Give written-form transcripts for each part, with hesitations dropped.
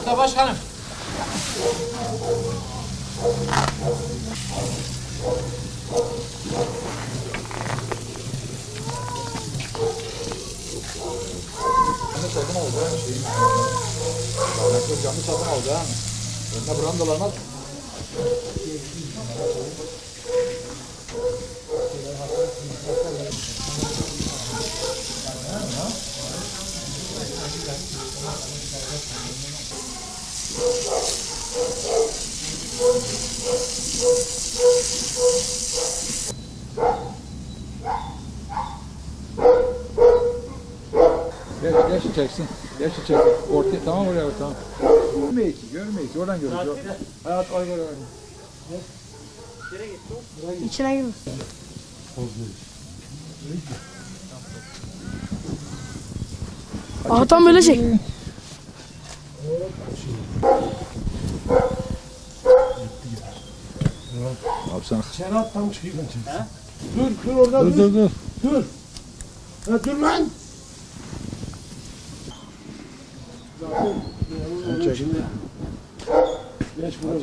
Usta başkanım. Sakın oldu ha şeyin. Lanet canlı sakın oldu ha. Önüne brandalarına. Geç çeksin. Geç çeksin. Ortaya tamam oraya tamam. Görmeyiz. Oradan görürüz. Hayat ay gel. İçine girme. Tam böyle çek. Abi sen. Serhat tam çıkıyor bence. Dur orada dur. Dur. Ha, dur lan. Sen çek. Geç buraya.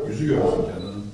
Yüzü görürsün kendini.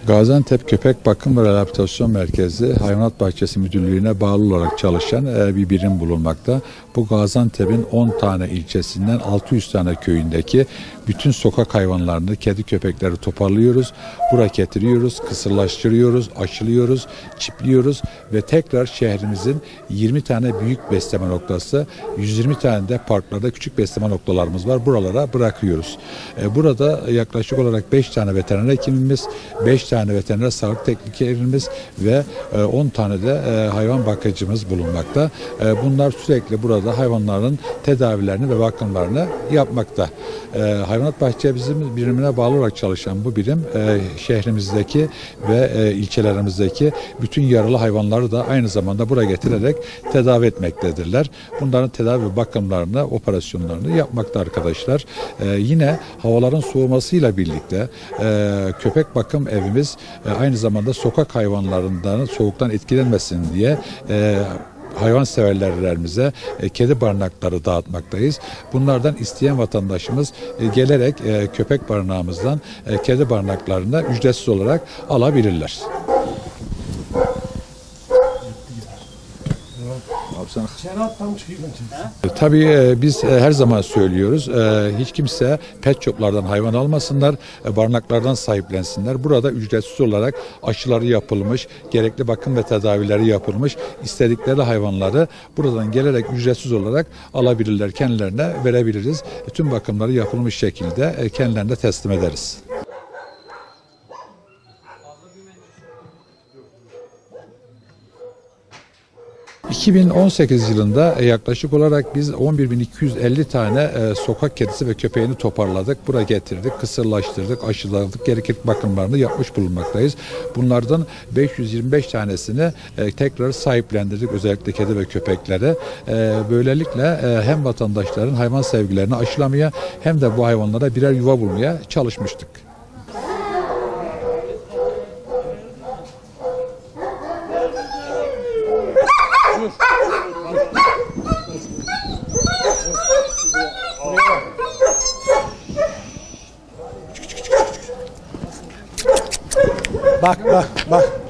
Gaziantep Köpek Bakım ve Rehabilitasyon Merkezi Hayvanat Bahçesi Müdürlüğü'ne bağlı olarak çalışan bir birim bulunmakta. Bu Gaziantep'in 10 tane ilçesinden 600 tane köyündeki bütün sokak hayvanlarını, kedi köpekleri toparlıyoruz. Buraya getiriyoruz, kısırlaştırıyoruz, aşılıyoruz, çipliyoruz ve tekrar şehrimizin 20 tane büyük besleme noktası, 120 tane de parklarda küçük besleme noktalarımız var. Buralara bırakıyoruz. Burada yaklaşık olarak 5 tane veteriner hekimimiz, 5 tane veteriner sağlık teknikerimiz ve 10 tane de hayvan bakıcımız bulunmakta. Bunlar sürekli burada hayvanların tedavilerini ve bakımlarını yapmakta. Hayvanat bahçemizin birimine bağlı olarak çalışan bu birim şehrimizdeki ve ilçelerimizdeki bütün yaralı hayvanları da aynı zamanda buraya getirerek tedavi etmektedirler. Bunların tedavi ve bakımlarını, operasyonlarını yapmakta arkadaşlar. Yine havaların soğumasıyla birlikte köpek bakım evimiz aynı zamanda sokak hayvanlarından soğuktan etkilenmesin diye hayvanseverlerimize kedi barınakları dağıtmaktayız. Bunlardan isteyen vatandaşımız gelerek köpek barınağımızdan kedi barınaklarını ücretsiz olarak alabilirler. Serhat tam çıkıyor bence. Tabii biz her zaman söylüyoruz. Hiç kimse pet shoplardan hayvan almasınlar, barınaklardan sahiplensinler. Burada ücretsiz olarak aşıları yapılmış, gerekli bakım ve tedavileri yapılmış, istedikleri hayvanları buradan gelerek ücretsiz olarak alabilirler. Kendilerine verebiliriz. Tüm bakımları yapılmış şekilde kendilerine teslim ederiz. 2018 yılında yaklaşık olarak biz 11.250 tane sokak kedisi ve köpeğini toparladık. Buraya getirdik, kısırlaştırdık, aşıladık, gerekli bakımlarını yapmış bulunmaktayız. Bunlardan 525 tanesini tekrar sahiplendirdik, özellikle kedi ve köpeklere. Böylelikle hem vatandaşların hayvan sevgilerini aşılamaya hem de bu hayvanlara birer yuva bulmaya çalışmıştık. Bak.